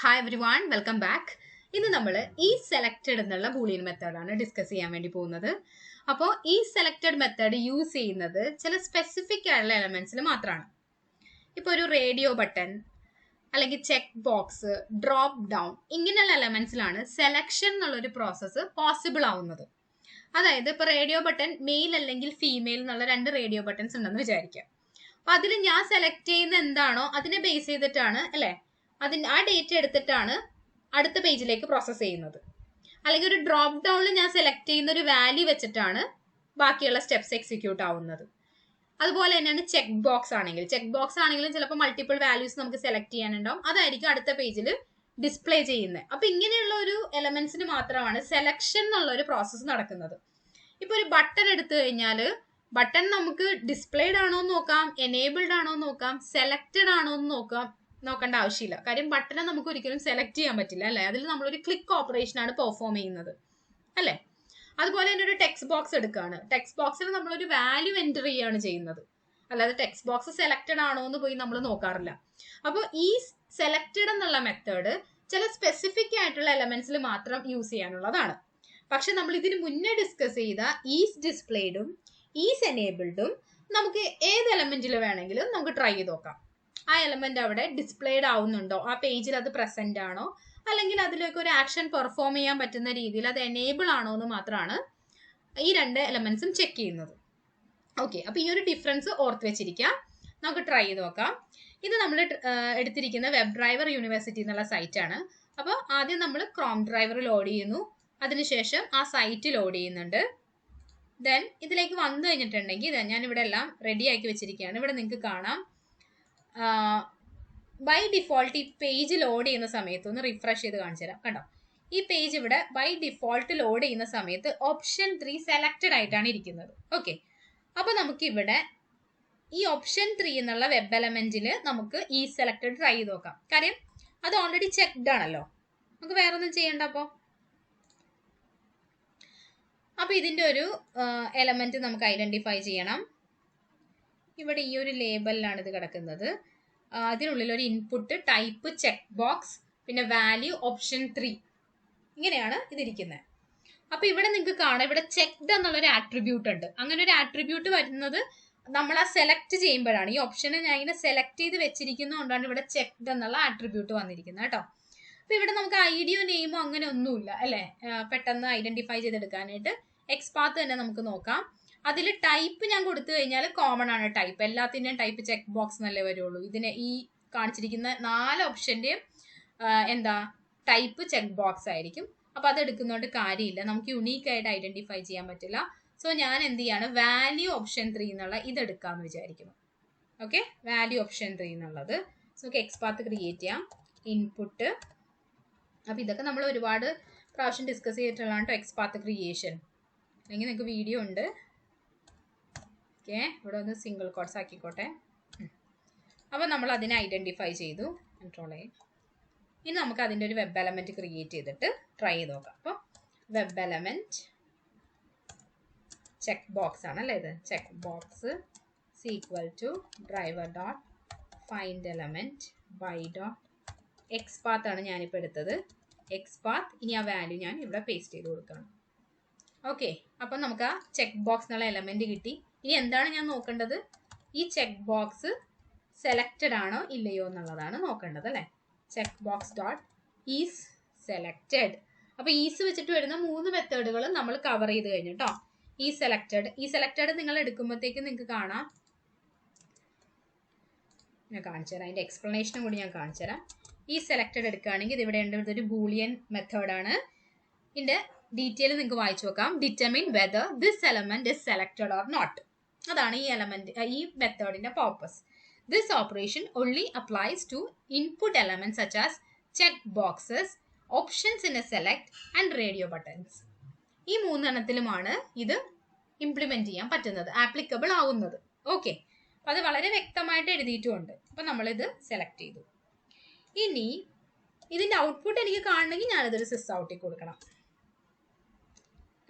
Hi everyone, welcome back. ഇന്ന് നമ്മൾ isSelected എന്നുള്ള ബൂളിയൻ മെത്തേഡാണ് ഡിസ്കസ് ചെയ്യാൻ വേണ്ടി പോകുന്നത്. അപ്പോൾ isSelected മെത്തേഡ് യൂസ് ചെയ്യുന്നത് ചില സ്പെസിഫിക് ആയിട്ടുള്ള എലമെന്റ്സിൽ മാത്രമാണ്. ഇപ്പോൾ ഒരു റേഡിയോ ബട്ടൺ അല്ലെങ്കിൽ ചെക്ക് ബോക്സ്, ഡ്രോപ്പ് ഡൗൺ ഇങ്ങനെയുള്ള എലമെന്റ്സിലാണ് സെലക്ഷൻ എന്നുള്ളൊരു പ്രോസസ്സ് പോസിബിൾ ആവുന്നത്. അതായത് ഇപ്പോൾ റേഡിയോ ബട്ടൺ മെയിൽ അല്ലെങ്കിൽ ഫീമെയിൽ എന്നുള്ള രണ്ട് റേഡിയോ ബട്ടൺസ് ഉണ്ടെന്ന് വിചാരിക്കാം. അപ്പോൾ അതിൽ ഞാൻ സെലക്ട് ചെയ്യുന്ന എന്താണോ അതിനെ ബേസ് ചെയ്തിട്ടാണ് അല്ലേ ആ ഡേറ്റ എടുത്തിട്ടാണ് അടുത്ത പേജിലേക്ക് പ്രോസസ്സ് ചെയ്യുന്നത്. അല്ലെങ്കിൽ ഒരു ഡ്രോപ്പ് ഡൗണിൽ ഞാൻ സെലക്ട് ചെയ്യുന്ന ഒരു വാല്യൂ വെച്ചിട്ടാണ് ബാക്കിയുള്ള സ്റ്റെപ്സ് എക്സിക്യൂട്ട് ആവുന്നത്. അതുപോലെ തന്നെയാണ് ചെക്ക് ബോക്സ് ആണെങ്കിലും ചിലപ്പോൾ മൾട്ടിപ്പിൾ വാല്യൂസ് നമുക്ക് സെലക്ട് ചെയ്യാനുണ്ടാവും. അതായിരിക്കും അടുത്ത പേജിൽ ഡിസ്പ്ലേ ചെയ്യുന്നത്. അപ്പൊ ഇങ്ങനെയുള്ള ഒരു എലമെന്റ്സിന് മാത്രമാണ് സെലക്ഷൻ എന്നുള്ള ഒരു പ്രോസസ്സ് നടക്കുന്നത്. ഇപ്പൊ ഒരു ബട്ടൺ എടുത്തു കഴിഞ്ഞാൽ ബട്ടൺ നമുക്ക് ഡിസ്പ്ലേഡ് ആണോ എന്ന് നോക്കാം, എനേബിൾഡ് ആണോ എന്ന് നോക്കാം, സെലക്റ്റഡ് ആണോ എന്ന് നോക്കേണ്ട ആവശ്യമില്ല. കാര്യം ബട്ടനെ നമുക്ക് ഒരിക്കലും സെലക്ട് ചെയ്യാൻ പറ്റില്ല അല്ലെ, അതിൽ നമ്മളൊരു ക്ലിക്ക് ഓപ്പറേഷൻ ആണ് പെർഫോം ചെയ്യുന്നത് അല്ലെ. അതുപോലെ തന്നെ ഒരു ടെക്സ്റ്റ് ബോക്സ് എടുക്കുകയാണ്. ടെക്സ്റ്റ് ബോക്സിൽ നമ്മളൊരു വാല്യൂ എൻ്റർ ചെയ്യാണ് ചെയ്യുന്നത്, അല്ലാതെ ടെക്സ്റ്റ് ബോക്സ് സെലക്റ്റഡ് ആണോ എന്ന് പോയി നമ്മൾ നോക്കാറില്ല. അപ്പോൾ ഈ സെലക്റ്റഡ് എന്നുള്ള മെത്തേഡ് ചില സ്പെസിഫിക് ആയിട്ടുള്ള എലമെന്റ്സിൽ മാത്രം യൂസ് ചെയ്യാനുള്ളതാണ്. പക്ഷെ നമ്മൾ ഇതിന് മുന്നേ ഡിസ്കസ് ചെയ്ത ഈസ് ഡിസ്പ്ലേഡും ഈസ് എനേബിൾഡും നമുക്ക് ഏത് എലമെന്റിൽ വേണമെങ്കിലും നമുക്ക് ട്രൈ ചെയ്ത് നോക്കാം. ആ എലമെന്റ് അവിടെ ഡിസ്പ്ലേഡ് ആവുന്നുണ്ടോ, ആ പേജിൽ അത് പ്രസന്റ് ആണോ, അല്ലെങ്കിൽ അതിലേക്ക് ഒരു ആക്ഷൻ പെർഫോം ചെയ്യാൻ പറ്റുന്ന രീതിയിൽ അത് എനേബിൾ ആണോ എന്ന് മാത്രമാണ് ഈ രണ്ട് എലമെന്റ്സും ചെക്ക് ചെയ്യുന്നത്. ഓക്കെ, അപ്പൊ ഈ ഒരു ഡിഫറൻസ് ഓർത്ത് വെച്ചിരിക്കാം. നമുക്ക് ട്രൈ ചെയ്ത് നോക്കാം. ഇത് നമ്മൾ എടുത്തിരിക്കുന്ന വെബ് ഡ്രൈവർ യൂണിവേഴ്സിറ്റി എന്നുള്ള സൈറ്റ് ആണ്. അപ്പോൾ ആദ്യം നമ്മൾ ക്രോം ഡ്രൈവർ ലോഡ് ചെയ്യുന്നു, അതിനുശേഷം ആ സൈറ്റ് ലോഡ് ചെയ്യുന്നുണ്ട്. ദെൻ ഇതിലേക്ക് വന്നു കഴിഞ്ഞിട്ടുണ്ടെങ്കിൽ ഞാൻ ഇവിടെ എല്ലാം റെഡി ആക്കി വെച്ചിരിക്കുകയാണ്. ഇവിടെ നിങ്ങൾക്ക് കാണാം ബൈ ഡിഫോൾട്ട് ഈ പേജ് ലോഡ് ചെയ്യുന്ന സമയത്ത് ഒന്ന് റിഫ്രഷ് ചെയ്ത് കാണിച്ചു തരാം. കണ്ടോ, ഈ പേജ് ഇവിടെ ബൈ ഡിഫോൾട്ട് ലോഡ് ചെയ്യുന്ന സമയത്ത് ഓപ്ഷൻ 3 സെലക്റ്റഡ് ആയിട്ടാണ് ഇരിക്കുന്നത്. ഓക്കെ, അപ്പൊ നമുക്ക് ഇവിടെ ഈ ഓപ്ഷൻ 3 എന്നുള്ള വെബ് എലമെന്റിൽ നമുക്ക് ഈ സെലക്റ്റഡ് ട്രൈ ചെയ്ത് നോക്കാം. കാര്യം അത് ഓൾറെഡി ചെക്ക്ഡ് ആണല്ലോ, നമുക്ക് വേറെ ഒന്നും ചെയ്യണ്ട. അപ്പൊ ഇതിന്റെ ഒരു എലമെന്റ് നമുക്ക് ഐഡന്റിഫൈ ചെയ്യണം. ഇവിടെ ഈ ഒരു ലേബലിലാണ് ഇത് കിടക്കുന്നത്. അതിനുള്ളിൽ ഒരു ഇൻപുട്ട് ടൈപ്പ് ചെക്ക് ബോക്സ്, പിന്നെ വാല്യൂ ഓപ്ഷൻ 3, ഇങ്ങനെയാണ് ഇതിരിക്കുന്നത്. അപ്പൊ ഇവിടെ നിങ്ങൾക്ക് കാണാം, ഇവിടെ ചെക്ക്ഡ് എന്നുള്ളൊരു ആട്രിബ്യൂട്ട് ഉണ്ട്. അങ്ങനെ ഒരു ആട്രിബ്യൂട്ട് വരുന്നത് നമ്മൾ ആ സെലക്ട് ചെയ്യുമ്പോഴാണ്. ഈ ഓപ്ഷനെ ഞാൻ ഇങ്ങനെ സെലക്ട് ചെയ്ത് വെച്ചിരിക്കുന്നതുകൊണ്ടാണ് ഇവിടെ ചെക്ക്ഡ് എന്നുള്ള ആട്രിബ്യൂട്ട് വന്നിരിക്കുന്നത് കേട്ടോ. അപ്പൊ ഇവിടെ നമുക്ക് ഐഡിയോ നെയിമോ അങ്ങനെ ഒന്നുമില്ല അല്ലെ, പെട്ടെന്ന് ഐഡന്റിഫൈ ചെയ്തെടുക്കാനായിട്ട്. എക്സ്പാത്ത് തന്നെ നമുക്ക് നോക്കാം. അതിൽ ടൈപ്പ് ഞാൻ കൊടുത്തു കഴിഞ്ഞാൽ കോമൺ ആണ് ടൈപ്പ്, എല്ലാത്തിൻ്റെയും ടൈപ്പ് ചെക്ക് ബോക്സ് എന്നല്ലേ വരുള്ളൂ. ഇതിനെ ഈ കാണിച്ചിരിക്കുന്ന 4 ഓപ്ഷന്റെയും ടൈപ്പ് ചെക്ക് ബോക്സ് ആയിരിക്കും. അപ്പൊ അത് എടുക്കുന്നതുകൊണ്ട് കാര്യമില്ല, നമുക്ക് യുണീക്ക് ആയിട്ട് ഐഡന്റിഫൈ ചെയ്യാൻ പറ്റില്ല. സോ ഞാൻ എന്ത് ചെയ്യാണ്, വാല്യൂ ഓപ്ഷൻ 3 എന്നുള്ള ഇതെടുക്കാന്ന് വിചാരിക്കുന്നു. ഓക്കെ, വാല്യൂ ഓപ്ഷൻ 3 എന്നുള്ളത് നമുക്ക് എക്സ്പാത്ത് ക്രിയേറ്റ് ചെയ്യാം, ഇൻപുട്ട്. അപ്പൊ ഇതൊക്കെ നമ്മൾ ഒരുപാട് പ്രാവശ്യം ഡിസ്കസ് ചെയ്തിട്ടുള്ളതാണ് കേട്ടോ, എക്സ്പാത്ത് ക്രിയേഷൻ. അല്ലെങ്കിൽ നിങ്ങൾക്ക് വീഡിയോ ഉണ്ട്. ഓക്കെ, ഇവിടെ ഒന്ന് സിംഗിൾ കോട്ട്സ് ആക്കിക്കോട്ടെ. അപ്പോൾ നമ്മൾ അതിനെ ഐഡന്റിഫൈ ചെയ്തു, കൺട്രോൾ ചെയ്യും. ഇനി നമുക്ക് അതിൻ്റെ ഒരു വെബ് എലമെന്റ് ക്രിയേറ്റ് ചെയ്തിട്ട് ട്രൈ ചെയ്ത് നോക്കാം. അപ്പോൾ വെബ് എലമെന്റ് ചെക്ക് ബോക്സ് ആണല്ലേ ഇത്. Check box equal to driver dot find element by dot XPath ആണ് ഞാനിപ്പോൾ എടുത്തത്. എക്സ്പാത്ത്, ഇനി ആ വാല്യൂ ഞാൻ ഇവിടെ പേസ്റ്റ് ചെയ്ത് കൊടുക്കണം. ഓക്കെ, അപ്പം നമുക്ക് ആ ചെക്ക് ബോക്സ് എന്നുള്ള എലമെന്റ് കിട്ടി. ഇനി എന്താണ് ഞാൻ നോക്കേണ്ടത്, ഈ ചെക്ക് ബോക്സ് സെലക്റ്റഡ് ആണോ ഇല്ലയോ എന്നുള്ളതാണ് നോക്കേണ്ടത് അല്ലേ. Check box dot is selected. അപ്പൊ ഈസ് വെച്ചിട്ട് വരുന്ന 3 മെത്തേഡുകൾ നമ്മൾ കവർ ചെയ്ത് കഴിഞ്ഞു കേട്ടോ. ഈ സെലക്റ്റഡ് നിങ്ങൾ എടുക്കുമ്പോഴത്തേക്ക് നിങ്ങൾക്ക് കാണാം, ഞാൻ കാണിച്ചു തരാം, അതിന്റെ എക്സ്പ്ലനേഷനും കൂടി ഞാൻ കാണിച്ചു തരാം. ഈ സെലക്റ്റഡ് എടുക്കുകയാണെങ്കിൽ ഇത് ഇവിടെ ഉണ്ട്, ഇതൊരു ബൂളിയൻ മെത്തേഡാണ്. ഇതിന്റെ ഡീറ്റെയിൽ നിങ്ങൾക്ക് വായിച്ചു നോക്കാം. Determine whether this element is selected or not. അതാണ് ഈ മെത്തേഡിന്റെ purpose. This operation only applies to input element such as check boxes, options in a select and radio buttons. ഈ 3 എണ്ണത്തിലുമാണ് ഇത് ഇംപ്ലിമെന്റ് ചെയ്യാൻ പറ്റുന്നത്, ആപ്ലിക്കബിൾ ആവുന്നത്. ഓക്കെ, അപ്പൊ അത് വളരെ വ്യക്തമായിട്ട് എഴുതിയിട്ടുമുണ്ട്. അപ്പൊ നമ്മളിത് സെലക്ട് ചെയ്തു. ഇനി ഇതിന്റെ ഔട്ട്പുട്ട് എനിക്ക് കാണണമെങ്കിൽ ഞാനിതൊരു സിസ് ഔട്ടിൽ കൊടുക്കണം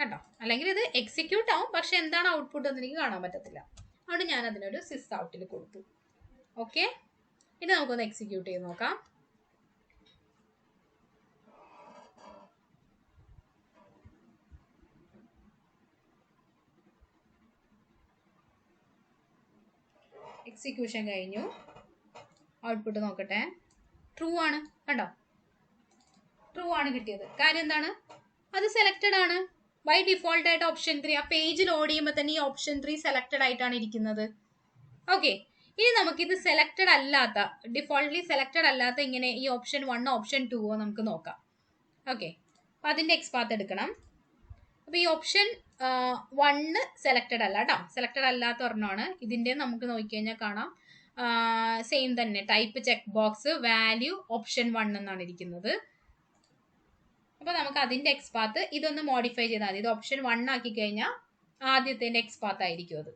കേട്ടോ, അല്ലെങ്കിൽ ഇത് എക്സിക്യൂട്ട് ആവും, പക്ഷെ എന്താണ് ഔട്ട്പുട്ട് എന്ന് എനിക്ക് കാണാൻ പറ്റത്തില്ല. അതുകൊണ്ട് ഞാൻ അതിനൊരു സിസ് ഔട്ടിൽ കൊടുത്തു. ഓക്കെ, ഇനി നമുക്കൊന്ന് എക്സിക്യൂട്ട് ചെയ്ത് നോക്കാം. എക്സിക്യൂഷൻ കഴിഞ്ഞു. ഔട്ട്പുട്ട് നോക്കട്ടെ. ട്രൂ ആണ്. കണ്ടോ? ട്രൂ ആണ് കിട്ടിയത്. കാര്യം എന്താണ്? അത് സെലക്റ്റഡ് ആണ്. ബൈ ഡിഫോൾട്ട് ആയിട്ട് ഓപ്ഷൻ 3 ആ പേജ് ലോഡ് ചെയ്യുമ്പോൾ തന്നെ ഈ ഓപ്ഷൻ 3 സെലക്റ്റഡ് ആയിട്ടാണ് ഇരിക്കുന്നത്. ഓക്കെ, ഇനി നമുക്കിത് സെലക്റ്റഡ് അല്ലാത്ത, ഡിഫോൾട്ട്ലി സെലക്റ്റഡ് അല്ലാത്ത ഇങ്ങനെ ഈ ഓപ്ഷൻ 1 ഓപ്ഷൻ 2 നമുക്ക് നോക്കാം. ഓക്കെ, അപ്പൊ അതിന്റെ എക്സ്പാത്ത് എടുക്കണം. അപ്പൊ ഈ ഓപ്ഷൻ 1 സെലക്റ്റഡ് അല്ല കേട്ടോ, സെലക്റ്റഡ് അല്ലാത്ത ഒരെണ്ണമാണ്. ഇതിന്റെ നമുക്ക് നോക്കിക്കഴിഞ്ഞാൽ കാണാം സെയിം തന്നെ type check box value option 1 എന്നാണ് ഇരിക്കുന്നത്. അപ്പൊ നമുക്ക് അതിന്റെ എക്സ്പാത്ത് ഇതൊന്ന് മോഡിഫൈ ചെയ്താൽ മതി. ഇത് ഓപ്ഷൻ 1 ആക്കി കഴിഞ്ഞാൽ ആദ്യത്തെ എക്സ്പാത്ത് ആയിരിക്കും അത്.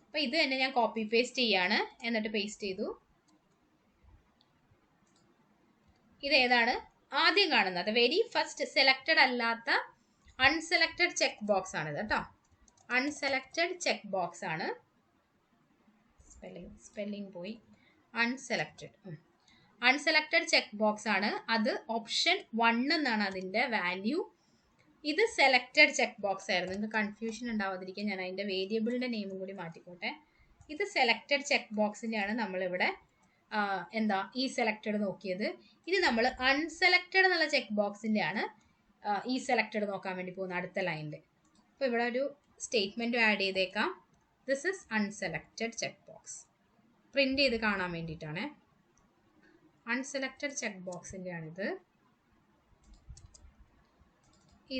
അപ്പൊ ഇത് തന്നെ ഞാൻ കോപ്പി പേസ്റ്റ് ചെയ്യാണ്, എന്നിട്ട് പേസ്റ്റ് ചെയ്തു. ഇത് ഏതാണ്? ആദ്യം കാണുന്നത് വെരി ഫസ്റ്റ് സെലക്റ്റഡ് അല്ലാത്ത അൺസെലക്റ്റഡ് ചെക്ക് ബോക്സ് ആണ് ഇത് കേട്ടോ. അൺസെലക്റ്റഡ് ചെക്ക് ബോക്സ് ആണ്. സ്പെല്ലിംഗ് പോയി. അൺസെലക്റ്റഡ് ചെക്ക് ബോക്സ് ആണ്. അത് ഓപ്ഷൻ 1 എന്നാണ് അതിന്റെ വാല്യൂ. ഇത് സെലക്റ്റഡ് ചെക്ക് ബോക്സ് ആയിരുന്നു. നിങ്ങൾക്ക് കൺഫ്യൂഷൻ ഉണ്ടാവാതിരിക്കാൻ ഞാൻ അതിന്റെ വേരിയബിളിന്റെ നെയിമും കൂടി മാറ്റിക്കോട്ടെ. ഇത് സെലക്റ്റഡ് ചെക്ക് ബോക്സിന്റെ ആണ് നമ്മളിവിടെ ഈ സെലക്റ്റഡ് നോക്കിയത്. ഇത് നമ്മൾ അൺസെലക്റ്റഡ് എന്നുള്ള ചെക്ക് ബോക്സിന്റെ ആണ് ഈ സെലക്റ്റഡ് നോക്കാൻ വേണ്ടി പോകുന്ന അടുത്ത ലൈനിൽ. അപ്പോൾ ഇവിടെ ഒരു സ്റ്റേറ്റ്മെന്റ് ആഡ് ചെയ്തേക്കാം. This is unselected check box. Print ചെയ്ത് കാണാൻ വേണ്ടിയിട്ടാണ്. അൺസെലക്റ്റഡ് ചെക്ക് ബോക്സിന്റെ ആണിത്.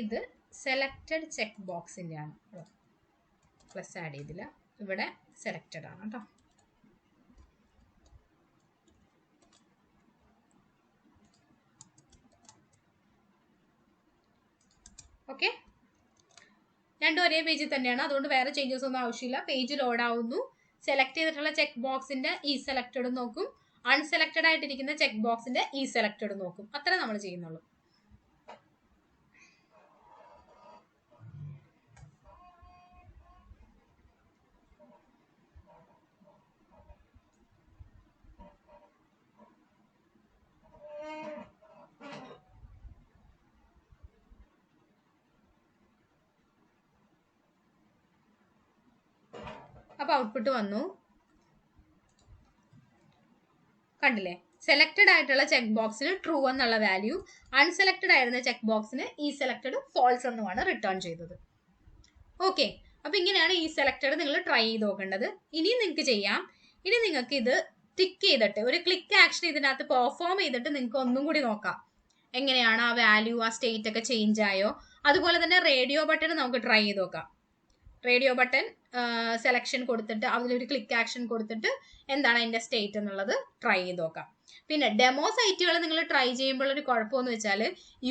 ഇത് സെലക്റ്റഡ് ചെക്ക് ബോക്സിന്റെ ആണ്. പ്ലസ് ആഡ് ചെയ്തില്ല, ഇവിടെ സെലക്റ്റഡ് ആണ് കേട്ടോ. ഓക്കെ, രണ്ടും ഒരേ പേജിൽ തന്നെയാണ്, അതുകൊണ്ട് വേറെ ചേഞ്ചസ് ഒന്നും ആവശ്യമില്ല. പേജ് ലോഡ് ആവുന്നു. സെലക്ട് ചെയ്തിട്ടുള്ള ചെക്ക് ബോക്സിന്റെ ഈ സെലക്റ്റഡ് നോക്കും, അൺസെലക്റ്റഡ് ആയിട്ടിരിക്കുന്ന ചെക്ക് ബോക്സിന്റെ ഈ സെലക്റ്റഡ് നോക്കും. അത്ര നമ്മൾ ചെയ്യുന്നുള്ളൂ. അപ്പൊ ഔട്ട്പുട്ട് വന്നു, കണ്ടില്ലേ? സെലക്റ്റഡ് ആയിട്ടുള്ള ചെക്ക് ബോക്സിന് ട്രൂ എന്നുള്ള വാല്യൂ, അൺസെലക്റ്റഡ് ആയിരുന്ന ചെക്ക് ബോക്സിന് ഈ സെലക്റ്റഡ് ഫോൾസ് എന്നുമാണ് റിട്ടേൺ ചെയ്തത്. ഓക്കെ, അപ്പൊ ഇങ്ങനെയാണ് ഈ സെലക്റ്റഡ് നിങ്ങൾ ട്രൈ ചെയ്ത് നോക്കേണ്ടത്. ഇനി നിങ്ങൾക്ക് ചെയ്യാം. ഇനി നിങ്ങൾക്ക് ഇത് ടിക്ക് ചെയ്തിട്ട് ഒരു ക്ലിക്ക് ആക്ഷൻ ഇതിനകത്ത് പെർഫോം ചെയ്തിട്ട് നിങ്ങൾക്ക് ഒന്നും കൂടി നോക്കാം എങ്ങനെയാണ് ആ വാല്യൂ, ആ സ്റ്റേറ്റ് ഒക്കെ ചേഞ്ച് ആയോ. അതുപോലെ തന്നെ റേഡിയോ ബട്ടൺ നമുക്ക് ട്രൈ ചെയ്ത് നോക്കാം. റേഡിയോ ബട്ടൺ സെലക്ഷൻ കൊടുത്തിട്ട് അതിലൊരു ക്ലിക്ക് ആക്ഷൻ കൊടുത്തിട്ട് എന്താണ് അതിന്റെ സ്റ്റേറ്റ് എന്നുള്ളത് ട്രൈ ചെയ്ത് നോക്കാം. പിന്നെ ഡെമോ സൈറ്റുകൾ നിങ്ങൾ ട്രൈ ചെയ്യുമ്പോൾ ഒരു കുഴപ്പമെന്ന് വെച്ചാൽ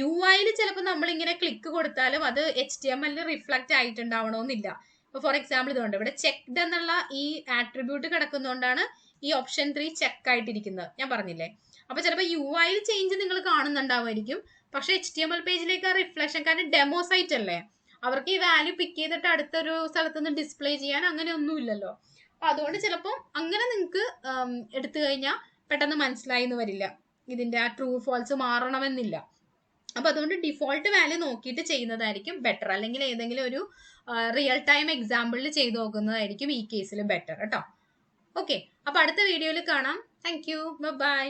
UI ചിലപ്പോൾ നമ്മളിങ്ങനെ ക്ലിക്ക് കൊടുത്താലും അത് HTML റിഫ്ലക്റ്റ് ആയിട്ടുണ്ടാവണമെന്നില്ല. ഇപ്പോൾ ഫോർ എക്സാമ്പിൾ ഇതുകൊണ്ട് ഇവിടെ ചെക്ക്ഡ് എന്നുള്ള ഈ ആട്രിബ്യൂട്ട് കിടക്കുന്നതുകൊണ്ടാണ് ഈ ഓപ്ഷൻ 3 ചെക്ക് ആയിട്ടിരിക്കുന്നത്, ഞാൻ പറഞ്ഞില്ലേ. അപ്പൊ ചിലപ്പോൾ UI ചേഞ്ച് നിങ്ങൾ കാണുന്നുണ്ടാവുമായിരിക്കും, പക്ഷെ HTML പേജിലേക്ക് ആ റിഫ്ലക്ഷൻ, കാരണം ഡെമോ സൈറ്റ് അല്ലേ, അവർക്ക് ഈ വാല്യൂ പിക്ക് ചെയ്തിട്ട് അടുത്തൊരു സ്ഥലത്ത് നിന്ന് ഡിസ്പ്ലേ ചെയ്യാൻ അങ്ങനെ ഒന്നും ഇല്ലല്ലോ. അപ്പൊ അതുകൊണ്ട് ചിലപ്പോൾ അങ്ങനെ നിങ്ങൾക്ക് എടുത്തു കഴിഞ്ഞാൽ പെട്ടെന്ന് മനസ്സിലായി എന്ന് വരില്ല, ഇതിന്റെ ആ ട്രൂ ഫോൾസ് മാറണമെന്നില്ല. അപ്പൊ അതുകൊണ്ട് ഡിഫോൾട്ട് വാല്യൂ നോക്കിയിട്ട് ചെയ്യുന്നതായിരിക്കും ബെറ്റർ. അല്ലെങ്കിൽ ഏതെങ്കിലും ഒരു റിയൽ ടൈം എക്സാമ്പിളിൽ ചെയ്ത് നോക്കുന്നതായിരിക്കും ഈ കേസിൽ ബെറ്റർ കേട്ടോ. ഓക്കെ, അപ്പൊ അടുത്ത വീഡിയോയിൽ കാണാം. Thank you, by.